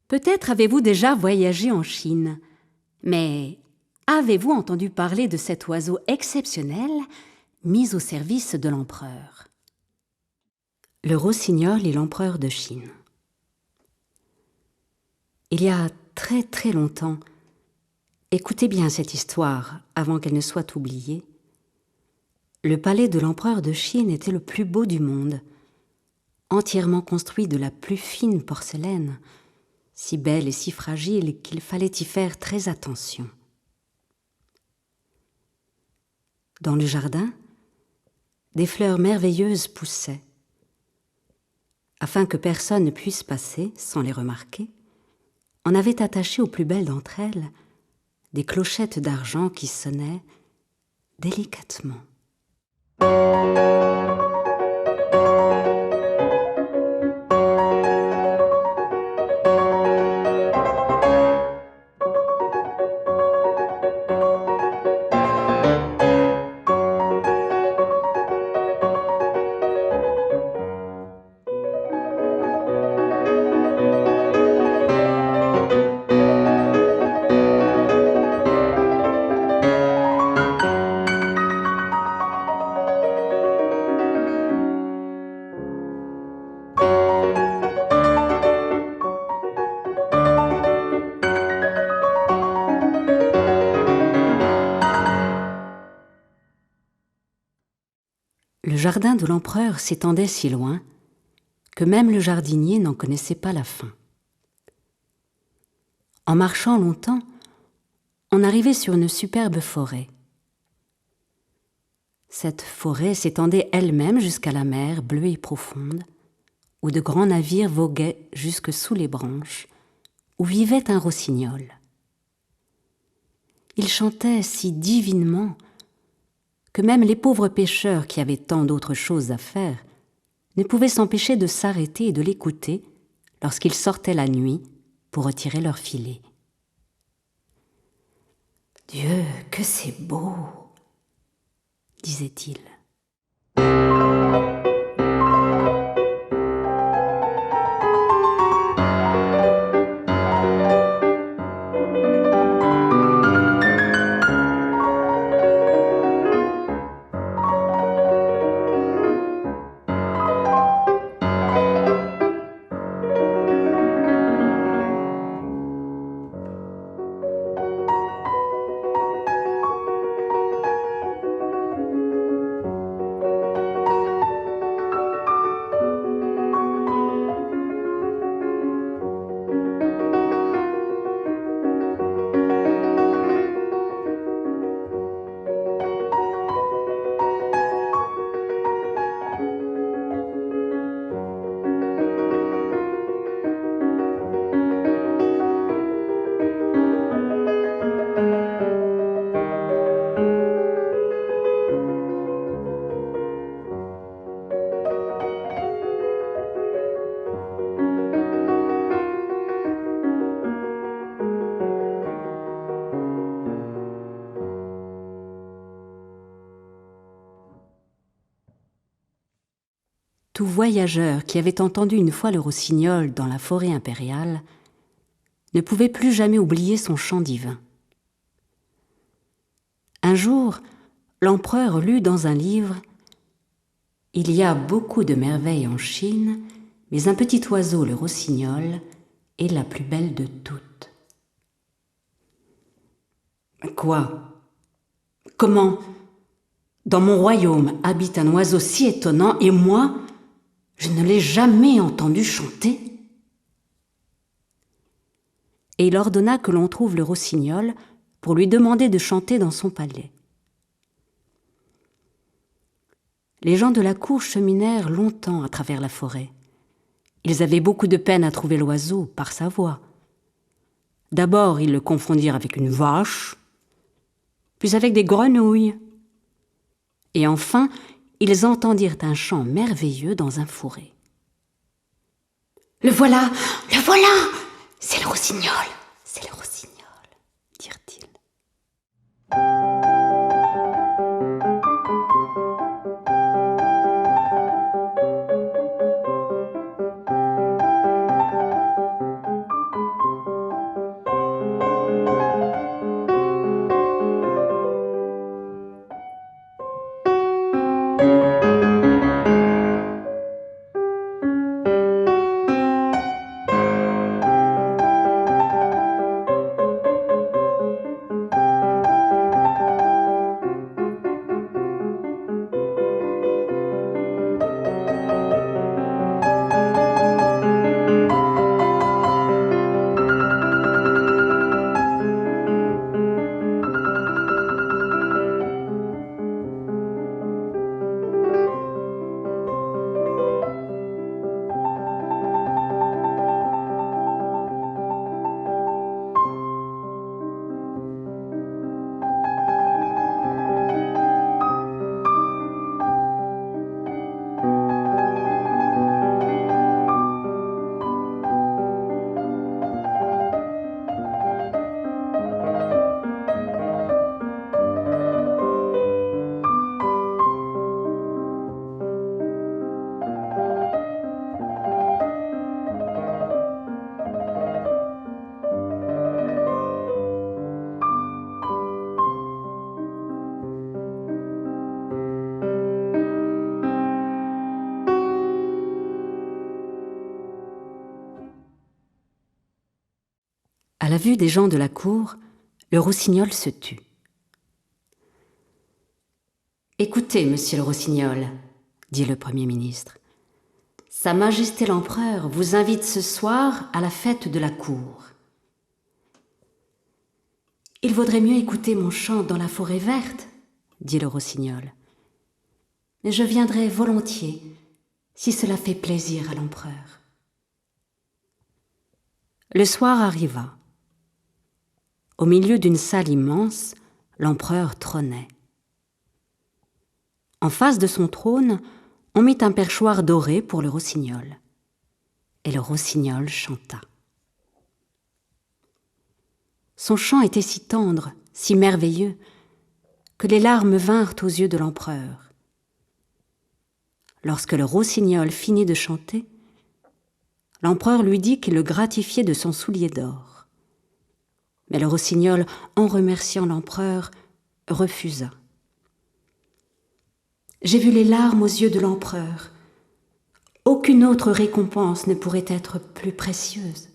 Peut-être avez-vous déjà voyagé en Chine, mais avez-vous entendu parler de cet oiseau exceptionnel mis au service de l'empereur? Le rossignol est l'empereur de Chine. Il y a très très longtemps, écoutez bien cette histoire avant qu'elle ne soit oubliée, le palais de l'empereur de Chine était le plus beau du monde, entièrement construit de la plus fine porcelaine, si belle et si fragile qu'il fallait y faire très attention. Dans le jardin, des fleurs merveilleuses poussaient. Afin que personne ne puisse passer sans les remarquer, on avait attaché aux plus belles d'entre elles des clochettes d'argent qui sonnaient délicatement. Le jardin de l'empereur s'étendait si loin que même le jardinier n'en connaissait pas la fin. En marchant longtemps, on arrivait sur une superbe forêt. Cette forêt s'étendait elle-même jusqu'à la mer bleue et profonde, où de grands navires voguaient jusque sous les branches, où vivait un rossignol. Il chantait si divinement que même les pauvres pêcheurs qui avaient tant d'autres choses à faire ne pouvaient s'empêcher de s'arrêter et de l'écouter lorsqu'ils sortaient la nuit pour retirer leurs filets. « Dieu, que c'est beau !» disait-il. Tout voyageur qui avait entendu une fois le rossignol dans la forêt impériale ne pouvait plus jamais oublier son chant divin. Un jour, l'empereur lut dans un livre « Il y a beaucoup de merveilles en Chine, mais un petit oiseau, le rossignol, est la plus belle de toutes. » Quoi? Comment? Dans mon royaume habite un oiseau si étonnant et moi, je ne l'ai jamais entendu chanter. Et il ordonna que l'on trouve le rossignol pour lui demander de chanter dans son palais. Les gens de la cour cheminèrent longtemps à travers la forêt. Ils avaient beaucoup de peine à trouver l'oiseau par sa voix. D'abord, ils le confondirent avec une vache, puis avec des grenouilles. Et enfin, ils entendirent un chant merveilleux dans un fourré. « Le voilà! Le voilà! C'est le rossignol! C'est le rossignol !» dirent-ils. À la vue des gens de la cour, le rossignol se tut. « Écoutez, monsieur le rossignol, dit le Premier ministre, Sa Majesté l'Empereur vous invite ce soir à la fête de la cour. Il vaudrait mieux écouter mon chant dans la forêt verte, dit le rossignol. Mais je viendrai volontiers si cela fait plaisir à l'empereur. Le soir arriva. Au milieu d'une salle immense, l'empereur trônait. En face de son trône, on mit un perchoir doré pour le rossignol. Et le rossignol chanta. Son chant était si tendre, si merveilleux, que les larmes vinrent aux yeux de l'empereur. Lorsque le rossignol finit de chanter, l'empereur lui dit qu'il le gratifiait de son soulier d'or. Mais le rossignol, en remerciant l'empereur, refusa. J'ai vu les larmes aux yeux de l'empereur. Aucune autre récompense ne pourrait être plus précieuse.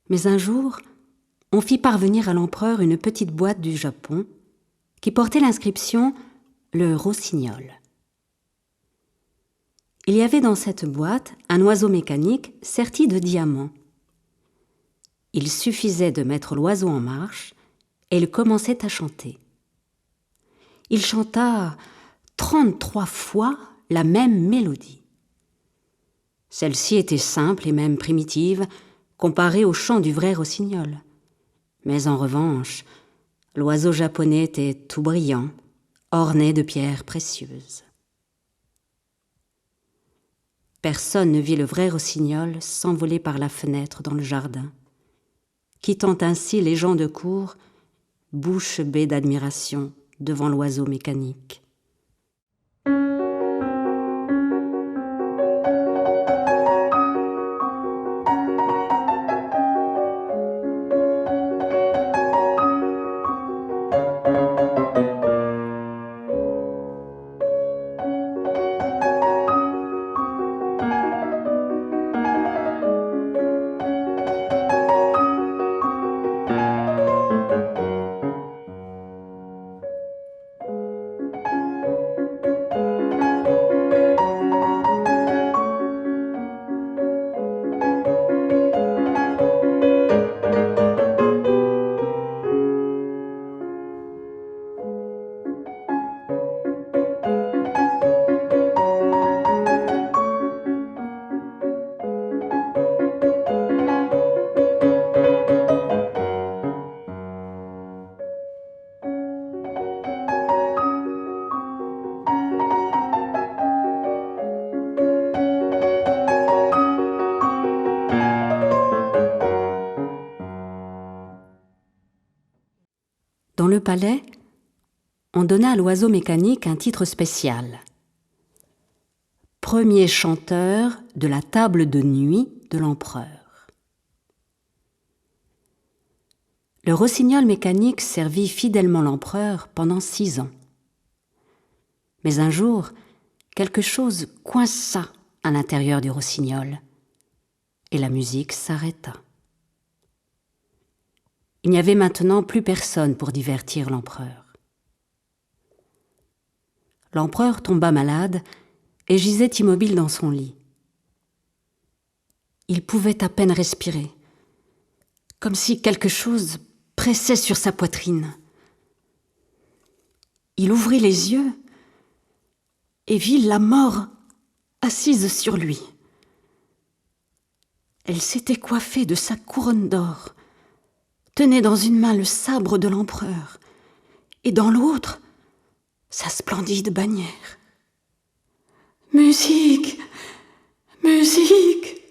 Mais un jour, on fit parvenir à l'empereur une petite boîte du Japon qui portait l'inscription « Le rossignol ». Il y avait dans cette boîte un oiseau mécanique serti de diamants. Il suffisait de mettre l'oiseau en marche et il commençait à chanter. Il chanta 33 fois la même mélodie. Celle-ci était simple et même primitive, comparé au chant du vrai rossignol. Mais en revanche, l'oiseau japonais était tout brillant, orné de pierres précieuses. Personne ne vit le vrai rossignol s'envoler par la fenêtre dans le jardin, quittant ainsi les gens de cour, bouche bée d'admiration devant l'oiseau mécanique. Dans le palais, on donna à l'oiseau mécanique un titre spécial. Premier chanteur de la table de nuit de l'empereur. Le rossignol mécanique servit fidèlement l'empereur pendant 6 ans. Mais un jour, quelque chose coinça à l'intérieur du rossignol et la musique s'arrêta. Il n'y avait maintenant plus personne pour divertir l'empereur. L'empereur tomba malade et gisait immobile dans son lit. Il pouvait à peine respirer, comme si quelque chose pressait sur sa poitrine. Il ouvrit les yeux et vit la mort assise sur lui. Elle s'était coiffée de sa couronne d'or, tenait dans une main le sabre de l'empereur, et dans l'autre, sa splendide bannière. « Musique! Musique !»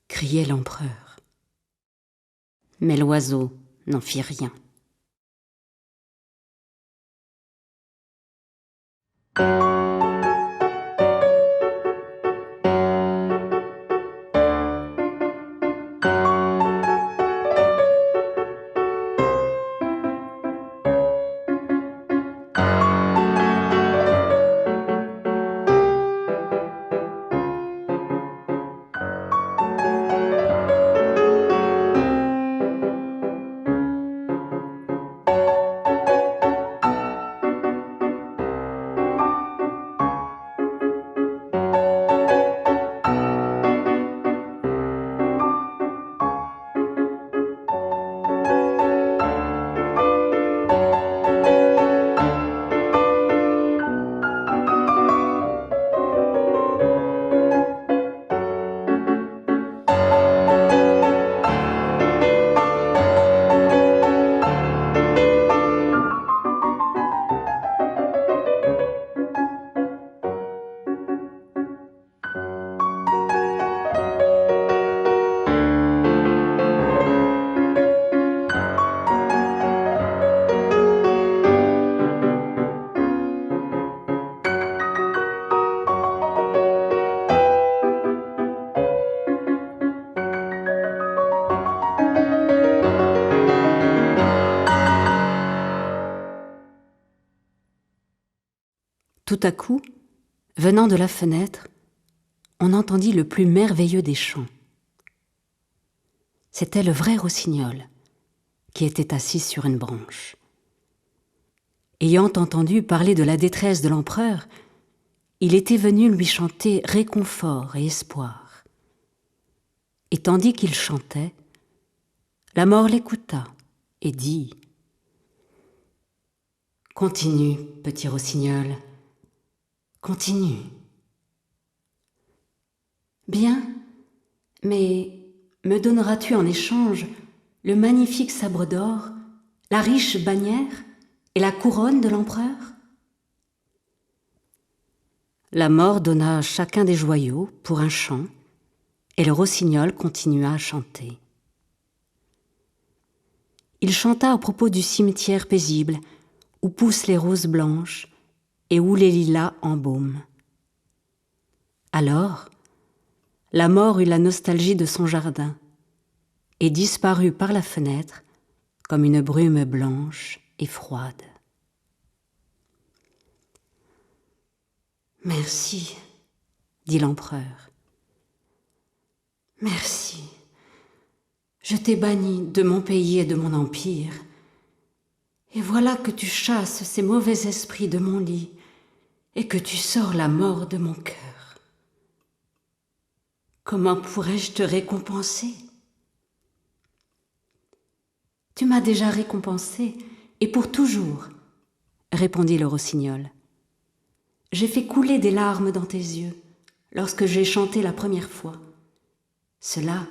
criait l'empereur. Mais l'oiseau n'en fit rien. Tout à coup, venant de la fenêtre, on entendit le plus merveilleux des chants. C'était le vrai rossignol, qui était assis sur une branche. Ayant entendu parler de la détresse de l'empereur, il était venu lui chanter réconfort et espoir. Et tandis qu'il chantait, la mort l'écouta et dit « Continue, petit rossignol, continue. » « Bien, mais me donneras-tu en échange le magnifique sabre d'or, la riche bannière et la couronne de l'empereur ?» La mort donna chacun des joyaux pour un chant, et le rossignol continua à chanter. Il chanta à propos du cimetière paisible où poussent les roses blanches et où les lilas embaument. Alors, la mort eut la nostalgie de son jardin et disparut par la fenêtre comme une brume blanche et froide. « Merci, dit l'empereur. Merci. Je t'ai banni de mon pays et de mon empire. Et voilà que tu chasses ces mauvais esprits de mon lit et que tu sors la mort de mon cœur. Comment pourrais-je te récompenser ? Tu m'as déjà récompensé, et pour toujours, répondit le rossignol. J'ai fait couler des larmes dans tes yeux lorsque j'ai chanté la première fois. Cela,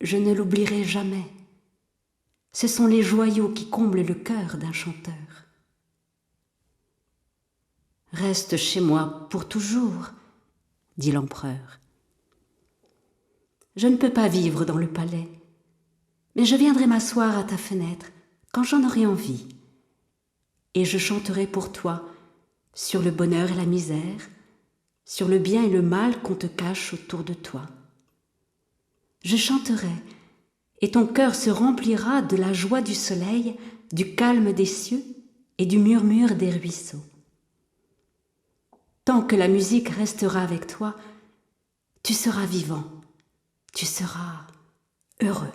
je ne l'oublierai jamais. Ce sont les joyaux qui comblent le cœur d'un chanteur. Reste chez moi pour toujours, dit l'empereur. Je ne peux pas vivre dans le palais, mais je viendrai m'asseoir à ta fenêtre quand j'en aurai envie, et je chanterai pour toi sur le bonheur et la misère, sur le bien et le mal qu'on te cache autour de toi. Je chanterai, et ton cœur se remplira de la joie du soleil, du calme des cieux et du murmure des ruisseaux. Tant que la musique restera avec toi, tu seras vivant, tu seras heureux.